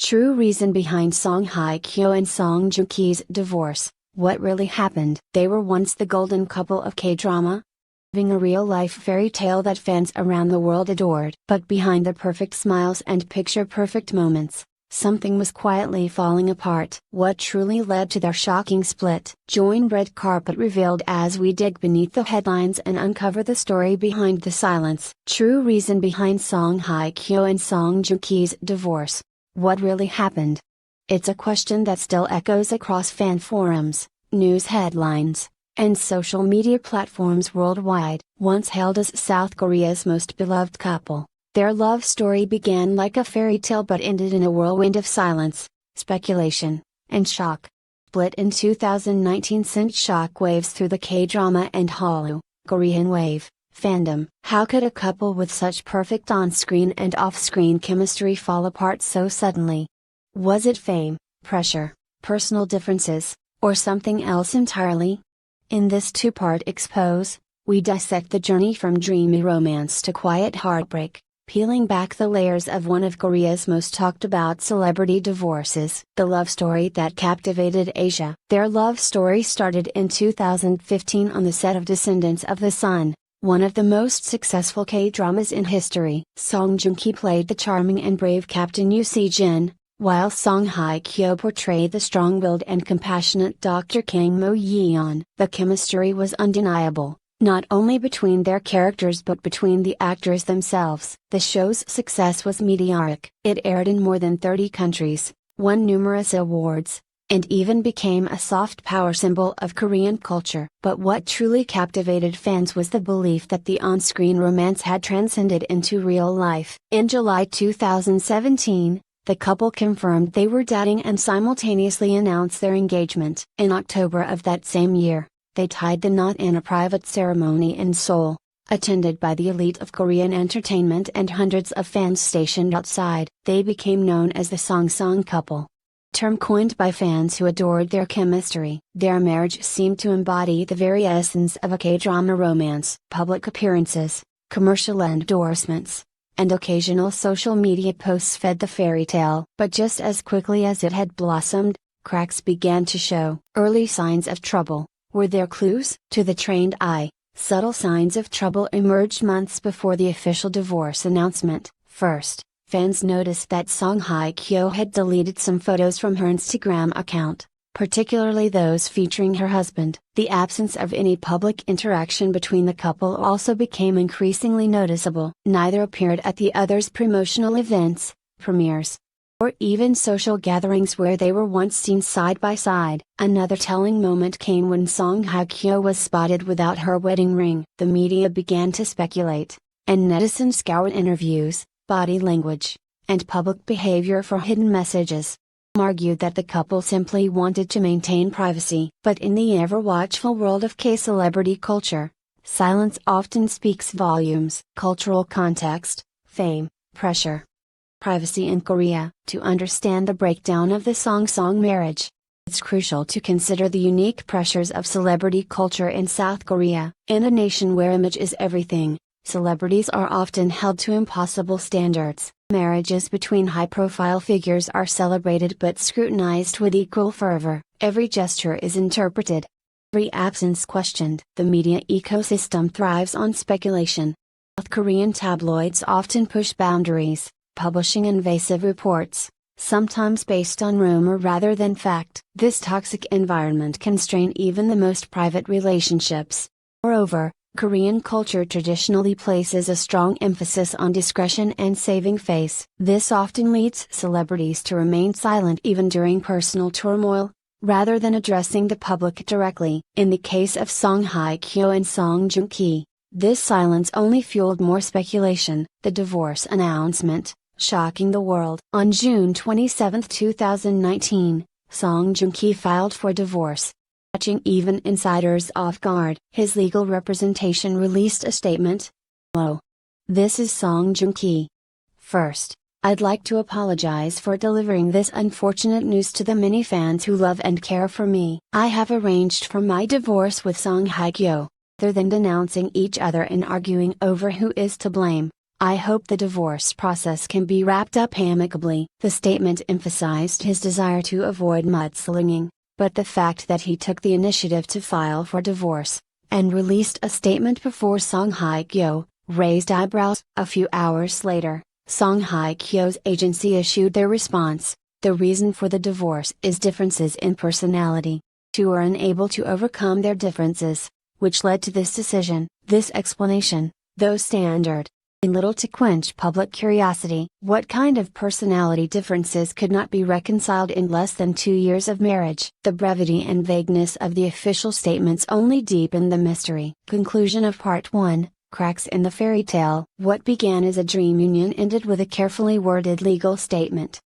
True reason behind Song Hye Kyo and Song Joong Ki's divorce. What really happened? They were once the golden couple of K-drama, living a real-life fairy tale that fans around the world adored. But behind the perfect smiles and picture-perfect moments, something was quietly falling apart. What truly led to their shocking split? Join Red Carpet revealed as we dig beneath the headlines and uncover the story behind the silence. True reason behind Song Hye Kyo and Song Joong Ki's divorce. What really happened? It's a question that still echoes across fan forums, news headlines, and social media platforms worldwide. Once hailed as South Korea's most beloved couple, their love story began like a fairy tale but ended in a whirlwind of silence, speculation, and shock. Split in 2019 sent shockwaves through the K-drama and Hallyu, Korean wave, fandom. How could a couple with such perfect on-screen and off-screen chemistry fall apart so suddenly? Was it fame, pressure, personal differences, or something else entirely? In this two-part expose, we dissect the journey from dreamy romance to quiet heartbreak, peeling back the layers of one of Korea's most talked-about celebrity divorces. The love story that captivated Asia. Their love story started in 2015 on the set of Descendants of the Sun, one of the most successful K-dramas in history. Song Joong Ki played the charming and brave Captain Yoo Si-jin, while Song Hye Kyo portrayed the strong-willed and compassionate Dr. Kang Mo-yeon. The chemistry was undeniable, not only between their characters but between the actors themselves. The show's success was meteoric. It aired in more than 30 countries, won numerous awards, and even became a soft power symbol of Korean culture. But what truly captivated fans was the belief that the on-screen romance had transcended into real life. In July 2017, the couple confirmed they were dating and simultaneously announced their engagement. In October of that same year, they tied the knot in a private ceremony in Seoul, attended by the elite of Korean entertainment and hundreds of fans stationed outside. They became known as the Song couple, term coined by fans who adored their chemistry. Their marriage seemed to embody the very essence of a K-drama romance. Public appearances, commercial endorsements, and occasional social media posts fed the fairy tale. But just as quickly as it had blossomed, cracks began to show. Early signs of trouble. Were there clues? To the trained eye, subtle signs of trouble emerged months before the official divorce announcement. First, fans noticed that Song Hye Kyo had deleted some photos from her Instagram account, particularly those featuring her husband. The absence of any public interaction between the couple also became increasingly noticeable. Neither appeared at the other's promotional events, premieres, or even social gatherings where they were once seen side by side. Another telling moment came when Song Hye Kyo was spotted without her wedding ring. The media began to speculate, and netizens scoured interviews, body language, and public behavior for hidden messages. Argued that the couple simply wanted to maintain privacy. But in the ever-watchful world of K-celebrity culture, silence often speaks volumes. Cultural context, fame, pressure, privacy in Korea. To understand the breakdown of the Song marriage, it's crucial to consider the unique pressures of celebrity culture in South Korea. In a nation where image is everything, celebrities are often held to impossible standards. Marriages between high-profile figures are celebrated but scrutinized with equal fervor. Every gesture is interpreted, every absence questioned. The media ecosystem thrives on speculation. South Korean tabloids often push boundaries, publishing invasive reports, sometimes based on rumor rather than fact. This toxic environment can strain even the most private relationships. Moreover, Korean culture traditionally places a strong emphasis on discretion and saving face. This often leads celebrities to remain silent even during personal turmoil, rather than addressing the public directly. In the case of Song Hye Kyo and Song Joong Ki, this silence only fueled more speculation. The divorce announcement, shocking the world. On June 27, 2019, Song Joong Ki filed for divorce, catching even insiders off guard. His legal representation released a statement. Hello. This is Song Joong Ki. First, I'd like to apologize for delivering this unfortunate news to the many fans who love and care for me. I have arranged for my divorce with Song Hye Kyo. Rather than denouncing each other and arguing over who is to blame, I hope the divorce process can be wrapped up amicably. The statement emphasized his desire to avoid mudslinging, but the fact that he took the initiative to file for divorce, and released a statement before Song Hye-kyo, raised eyebrows. A few hours later, Song Hye-kyo's agency issued their response. The reason for the divorce is differences in personality. Two are unable to overcome their differences, which led to this decision. This explanation, though standard, did little to quench public curiosity. What kind of personality differences could not be reconciled in less than 2 years of marriage? The brevity and vagueness of the official statements only deepened the mystery. Conclusion of Part 1. Cracks in the fairy tale. What began as a dream union ended with a carefully worded legal statement.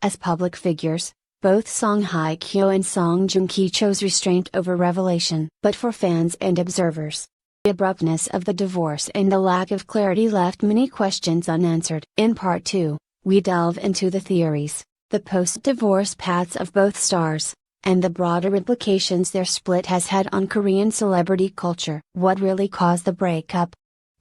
As public figures, both Song Hye-kyo and Song Joong-ki chose restraint over revelation. But for fans and observers, the abruptness of the divorce and the lack of clarity left many questions unanswered. In Part 2, we delve into the theories, the post-divorce paths of both stars, and the broader implications their split has had on Korean celebrity culture. What really caused the breakup?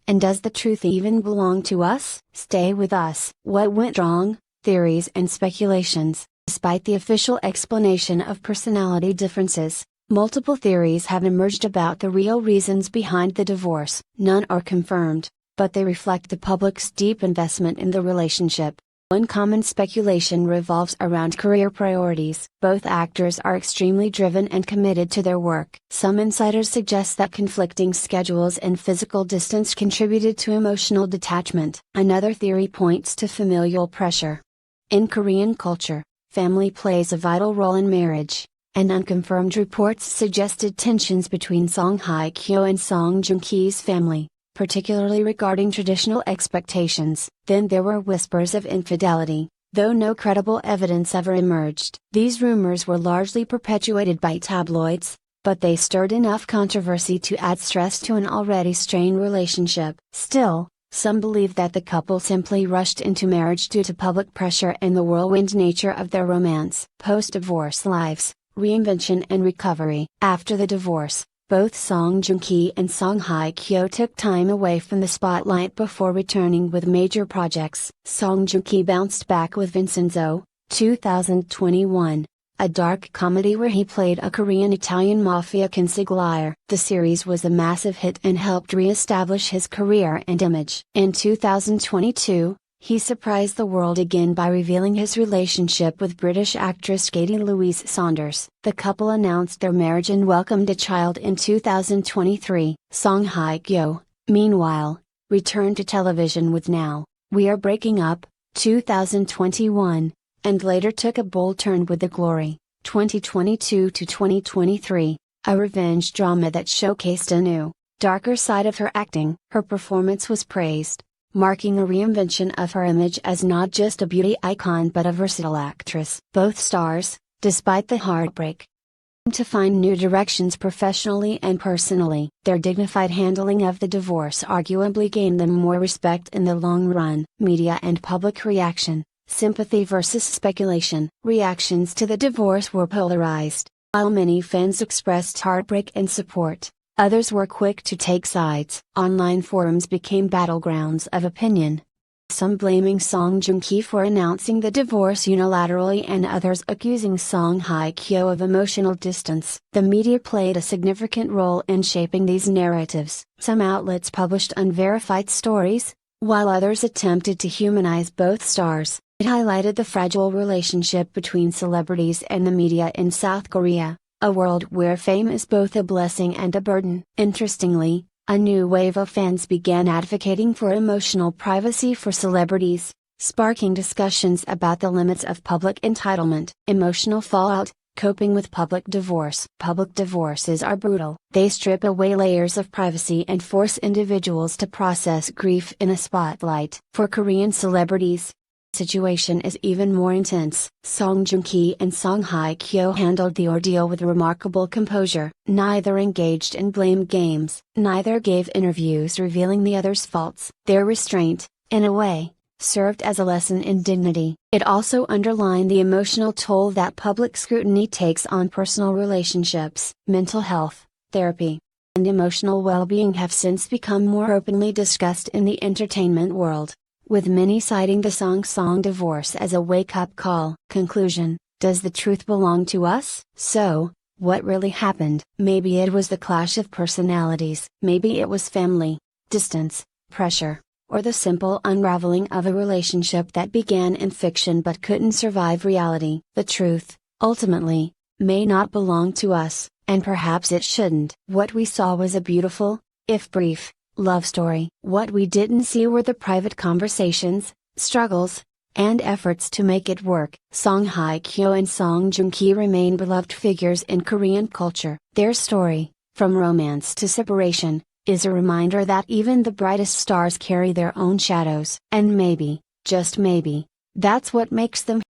And does the truth even belong to us? Stay with us. What went wrong? Theories and speculations. Despite the official explanation of personality differences, multiple theories have emerged about the real reasons behind the divorce. None are confirmed, but they reflect the public's deep investment in the relationship. One common speculation revolves around career priorities. Both actors are extremely driven and committed to their work. Some insiders suggest that conflicting schedules and physical distance contributed to emotional detachment. Another theory points to familial pressure. In Korean culture, family plays a vital role in marriage, and unconfirmed reports suggested tensions between Song Hye-kyo and Song Joong-ki's family, particularly regarding traditional expectations. Then there were whispers of infidelity, though no credible evidence ever emerged. These rumors were largely perpetuated by tabloids, but they stirred enough controversy to add stress to an already strained relationship. Still, some believe that the couple simply rushed into marriage due to public pressure and the whirlwind nature of their romance. Post-divorce lives, reinvention and recovery. After the divorce, both Song Joong-ki and Song Hye-kyo took time away from the spotlight before returning with major projects. Song Joong-ki bounced back with Vincenzo, 2021, a dark comedy where he played a Korean-Italian mafia consigliere. The series was a massive hit and helped re-establish his career and image. In 2022, he surprised the world again by revealing his relationship with British actress Katie Louise Saunders. The couple announced their marriage and welcomed a child in 2023. Song Hye-kyo, meanwhile, returned to television with Now, We Are Breaking Up, 2021, and later took a bold turn with The Glory, 2022 to 2023, a revenge drama that showcased a new, darker side of her acting. Her performance was praised, marking a reinvention of her image as not just a beauty icon but a versatile actress. Both stars, despite the heartbreak, to find new directions professionally and personally. Their dignified handling of the divorce arguably gained them more respect in the long run. Media and public reaction. Sympathy versus speculation. Reactions to the divorce were polarized. While many fans expressed heartbreak and support, others were quick to take sides. Online forums became battlegrounds of opinion. Some blaming Song Joong-ki for announcing the divorce unilaterally and others accusing Song Hye-kyo of emotional distance. The media played a significant role in shaping these narratives. Some outlets published unverified stories, while others attempted to humanize both stars. It highlighted the fragile relationship between celebrities and the media in South Korea, a world where fame is both a blessing and a burden. Interestingly, a new wave of fans began advocating for emotional privacy for celebrities, sparking discussions about the limits of public entitlement. Emotional fallout. Coping with public divorce. Public divorces are brutal. They strip away layers of privacy and force individuals to process grief in a spotlight. For Korean celebrities, situation is even more intense. Song Joong-ki and Song Hye-kyo handled the ordeal with remarkable composure. Neither engaged in blame games. Neither gave interviews revealing the other's faults. Their restraint, in a way, served as a lesson in dignity. It also underlined the emotional toll that public scrutiny takes on personal relationships. Mental health, therapy, and emotional well-being have since become more openly discussed in the entertainment world. with many citing the Song divorce as a wake-up call. Conclusion: does the truth belong to us? So, what really happened? Maybe it was the clash of personalities. Maybe it was family, distance, pressure, or the simple unraveling of a relationship that began in fiction but couldn't survive reality. The truth, ultimately, may not belong to us, and perhaps it shouldn't. What we saw was a beautiful, if brief, love story. What we didn't see were the private conversations, struggles, and efforts to make it work. Song Hye Kyo and Song Joong Ki remain beloved figures in Korean culture. Their story, from romance to separation, is a reminder that even the brightest stars carry their own shadows. And maybe, just maybe, that's what makes them